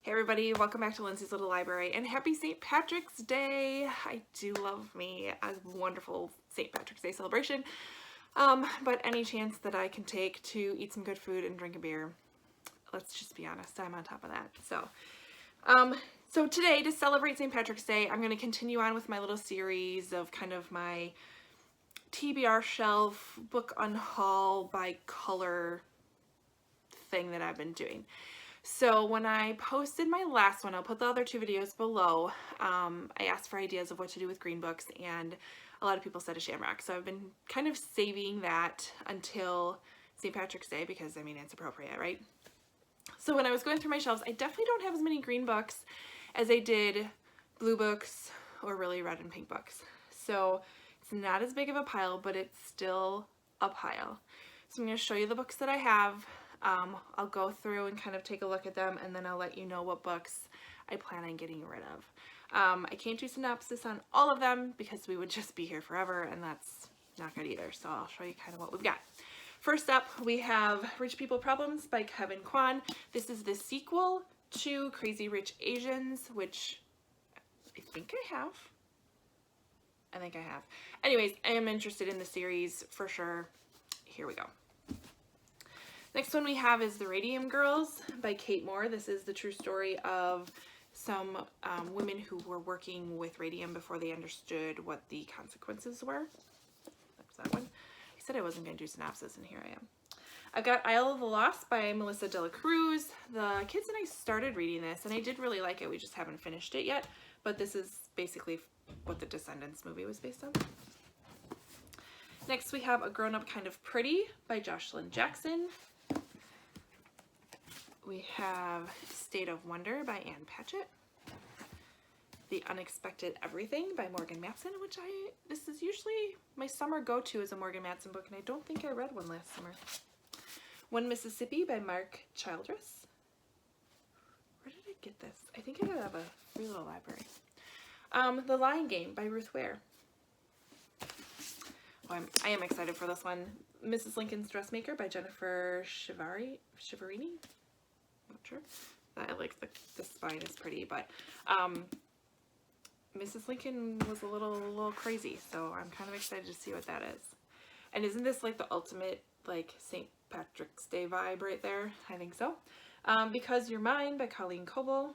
Hey everybody, welcome back to Lindsay's Little Library, and happy St. Patrick's Day. I do love me a wonderful St. Patrick's Day celebration, but any chance that I can take to eat some good food and drink a beer, let's just be honest, I'm on top of that. So today, to celebrate St. Patrick's Day, I'm going to continue on with my little series of kind of my TBR shelf book unhaul by color thing that I've been doing. So when I posted my last one, I'll put the other two videos below, I asked for ideas of what to do with green books, and a lot of people said a shamrock. So I've been kind of saving that until St. Patrick's Day because, I mean, it's appropriate, right? So when I was going through my shelves, I definitely don't have as many green books as I did blue books or really red and pink books. So it's not as big of a pile, but it's still a pile. So I'm going to show you the books that I have. I'll go through and kind of take a look at them, and then I'll let you know what books I plan on getting rid of. I can't do synopsis on all of them because we would just be here forever, and that's not good either. So I'll show you kind of what we've got. First up, we have Rich People Problems by Kevin Kwan. This is the sequel to Crazy Rich Asians, which I think I have. Anyways, I am interested in the series for sure. Here we go. Next one we have is The Radium Girls by Kate Moore. This is the true story of some women who were working with radium before they understood what the consequences were. That's that one. I said I wasn't going to do synopsis, and here I am. I've got Isle of the Lost by Melissa De La Cruz. The kids and I started reading this, and I did really like it. We just haven't finished it yet, but this is basically what the Descendants movie was based on. Next we have A Grown Up Kind of Pretty by Jocelyn Jackson. We have State of Wonder by Ann Patchett. The Unexpected Everything by Morgan Matson, which this is usually my summer go-to as a Morgan Matson book, and I don't think I read one last summer. One Mississippi by Mark Childress. Where did I get this? I think I got it out of a free little library. The Lying Game by Ruth Ware. Oh, I am excited for this one. Mrs. Lincoln's Dressmaker by Jennifer Shivarini. Not sure. I like the spine is pretty, but Mrs. Lincoln was a little crazy, so I'm kind of excited to see what that is. And isn't this like the ultimate like St. Patrick's Day vibe right there? I think so. Because You're Mine by Colleen Coble.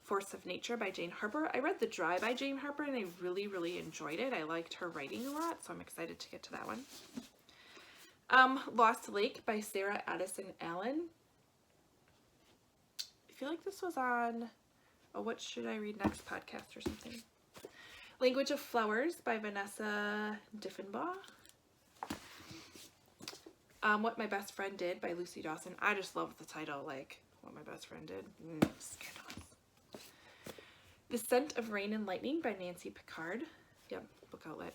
Force of Nature by Jane Harper. I read The Dry by Jane Harper, and I really enjoyed it. I liked her writing a lot, so I'm excited to get to that one. Lost Lake by Sarah Addison Allen. I feel like this was on a What Should I Read Next podcast or something. Language of Flowers by Vanessa Diffenbaugh. What My Best Friend Did by Lucy Dawson. I just love the title, like, What My Best Friend Did. Scandalous. The Scent of Rain and Lightning by Nancy Picard. Yep, book outlet.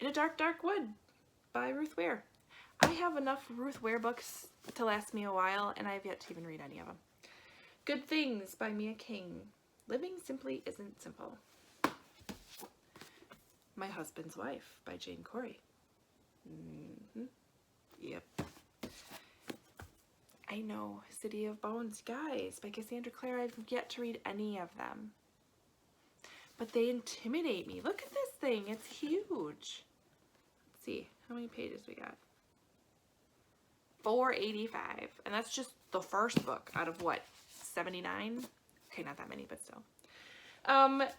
In a Dark, Dark Wood by Ruth Ware. I have enough Ruth Ware books to last me a while, and I have yet to even read any of them. Good Things by Mia King. Living Simply Isn't Simple. My Husband's Wife by Jane Corey. Yep. I know. City of Bones, guys, by Cassandra Clare. I've yet to read any of them, but they intimidate me. Look at this thing. It's huge. Let's see. How many pages we got? 485. And that's just the first book out of what? 79? Okay, not that many, but still.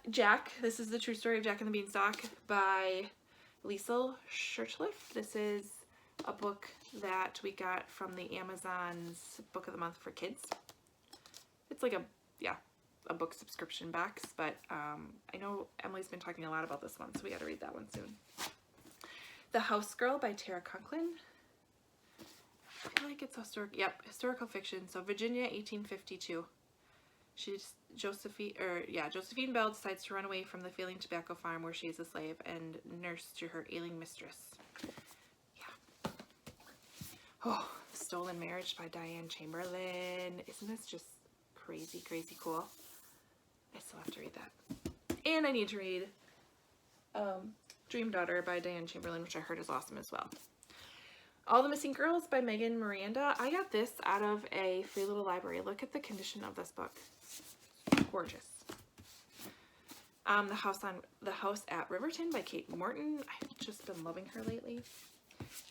Jack. This is the true story of Jack and the Beanstalk by Liesl Shirtliff. This is a book that we got from the Amazon's Book of the Month for Kids. It's like a book subscription box, but I know Emily's been talking a lot about this one, so we got to read that one soon. The House Girl by Tara Conklin. I feel like it's historical fiction. So Virginia, 1852. Josephine Bell decides to run away from the failing tobacco farm where she is a slave and nurse to her ailing mistress. Yeah. Oh, Stolen Marriage by Diane Chamberlain. Isn't this just crazy cool? I still have to read that. And I need to read Dream Daughter by Diane Chamberlain, which I heard is awesome as well. All the Missing Girls by Megan Miranda. I got this out of a free little library. Look at the condition of this book. Gorgeous. The House at Riverton by Kate Morton. I've just been loving her lately.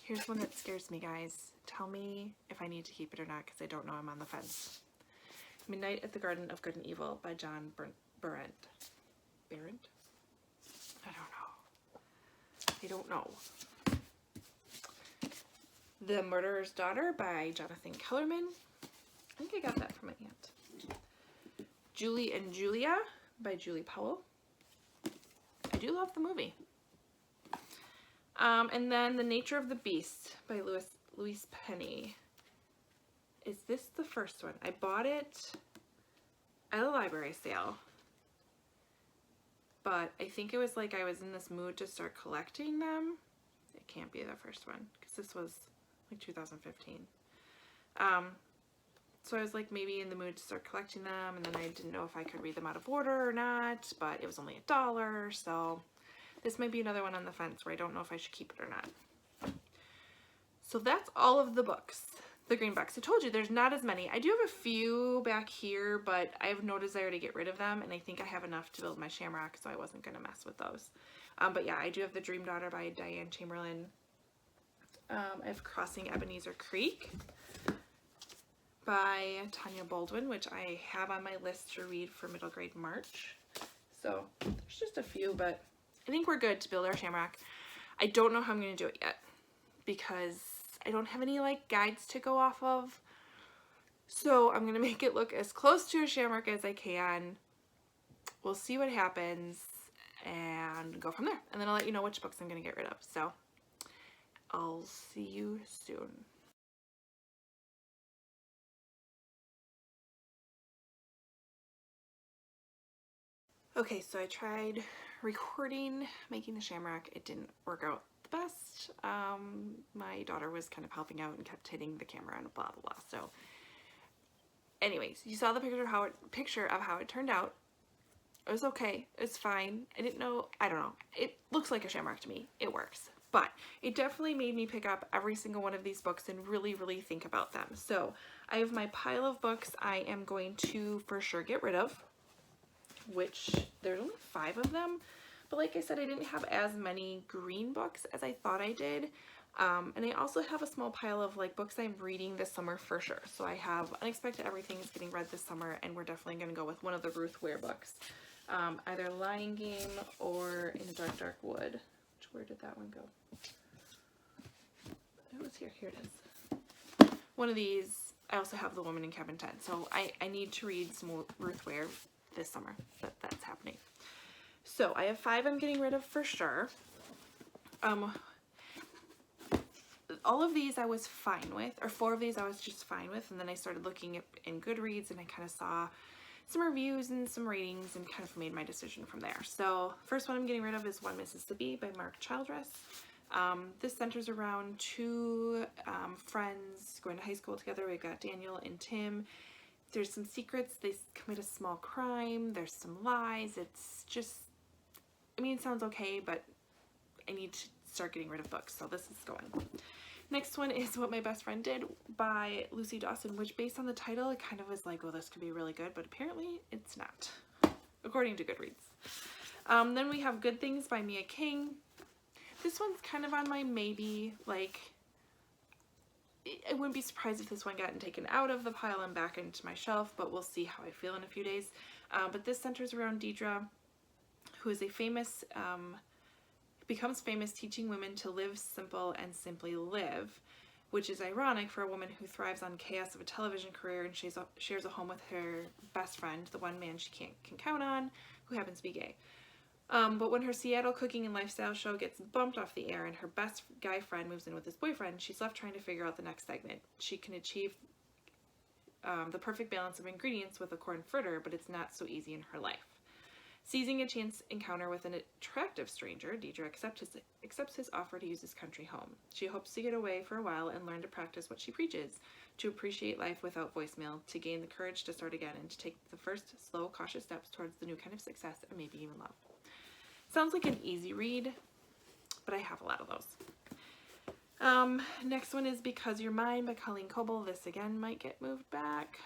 Here's one that scares me, guys. Tell me if I need to keep it or not, because I don't know. I'm on the fence. Midnight at the Garden of Good and Evil by John Berendt. Berendt? I don't know. The Murderer's Daughter by Jonathan Kellerman. I think I got that from my aunt. Julie and Julia by Julie Powell. I do love the movie. And then The Nature of the Beast by Louise Penny. Is this the first one? I bought it at a library sale. But I think it was like I was in this mood to start collecting them. It can't be the first one, because this was like 2015. So I was like maybe in the mood to start collecting them, and then I didn't know if I could read them out of order or not, but it was only $1, so this might be another one on the fence where I don't know if I should keep it or not. So that's all of the books. The green box. I told you there's not as many. I do have a few back here, but I have no desire to get rid of them, and I think I have enough to build my shamrock, so I wasn't going to mess with those. But yeah, I do have The Dream Daughter by Diane Chamberlain. I have Crossing Ebenezer Creek by Tanya Baldwin, which I have on my list to read for middle grade March. So there's just a few, but I think we're good to build our shamrock. I don't know how I'm going to do it yet, because I don't have any like guides to go off of. So I'm going to make it look as close to a shamrock as I can. We'll see what happens and go from there. And then I'll let you know which books I'm going to get rid of. So I'll see you soon. Okay, so I tried recording making the shamrock. It didn't work out the best. My daughter was kind of helping out and kept hitting the camera and blah blah blah. So anyways, you saw the picture of how it turned out. It was okay. It's fine. I don't know. It looks like a shamrock to me. It works. But it definitely made me pick up every single one of these books and really, really think about them. So I have my pile of books I am going to for sure get rid of, which there's only 5 of them. But like I said, I didn't have as many green books as I thought I did. And I also have a small pile of like books I'm reading this summer for sure. So I have Unexpected Everything is getting read this summer, and we're definitely going to go with one of the Ruth Ware books. Either Lying Game or In a Dark, Dark Wood. Where did that one go? It was here. Here it is. One of these. I also have The Woman in Cabin 10. So I need to read some more Ruth Ware this summer. That's happening. So I have 5 I'm getting rid of for sure. All of these I was fine with, or 4 of these I was just fine with, and then I started looking in Goodreads and I kind of saw some reviews and some ratings and kind of made my decision from there. So first one I'm getting rid of is One Mississippi by Mark Childress. This centers around 2 friends going to high school together. We've got Daniel and Tim. There's some secrets. They commit a small crime. There's some lies. It's just, I mean, it sounds okay, but I need to start getting rid of books, so this is going. Next one is What My Best Friend Did by Lucy Dawson, which based on the title, it kind of was like, well, this could be really good, but apparently it's not, according to Goodreads. Then we have Good Things by Mia King. This one's kind of on my maybe, like, I wouldn't be surprised if this one got taken out of the pile and back into my shelf, but we'll see how I feel in a few days. But this centers around Deidre, who is a famous, becomes famous teaching women to live simple and simply live, which is ironic for a woman who thrives on chaos of a television career and shares a home with her best friend, the one man she can count on, who happens to be gay. But when her Seattle cooking and lifestyle show gets bumped off the air and her best guy friend moves in with his boyfriend, she's left trying to figure out the next segment. She can achieve the perfect balance of ingredients with a corn fritter, but it's not so easy in her life. Seizing a chance encounter with an attractive stranger, Deidre accepts his offer to use his country home. She hopes to get away for a while and learn to practice what she preaches, to appreciate life without voicemail, to gain the courage to start again, and to take the first slow, cautious steps towards the new kind of success and maybe even love. Sounds like an easy read, but I have a lot of those. Next one is Because You're Mine by Colleen Coble. This again might get moved back,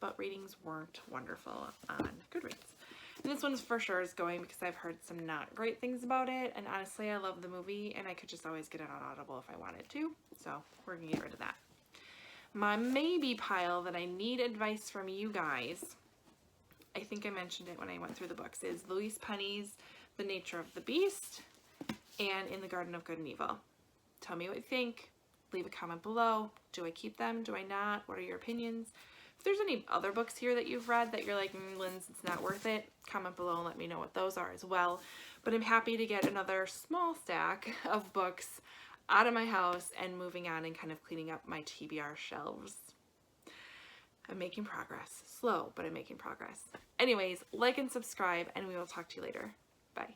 but ratings weren't wonderful on Goodreads. And this one's for sure is going because I've heard some not great things about it, and honestly I love the movie and I could just always get it on Audible if I wanted to, so we're gonna get rid of that. My maybe pile that I need advice from you guys, I think I mentioned it when I went through the books, is Louise Penny's The Nature of the Beast and In the Garden of Good and Evil. Tell me what you think. Leave a comment below. Do I keep them? Do I not? What are your opinions? If there's any other books here that you've read that you're like, Linz, it's not worth it, comment below and let me know what those are as well. But I'm happy to get another small stack of books out of my house and moving on and kind of cleaning up my TBR shelves. I'm making progress. Slow, but I'm making progress. Anyways, like and subscribe, and we will talk to you later. Bye.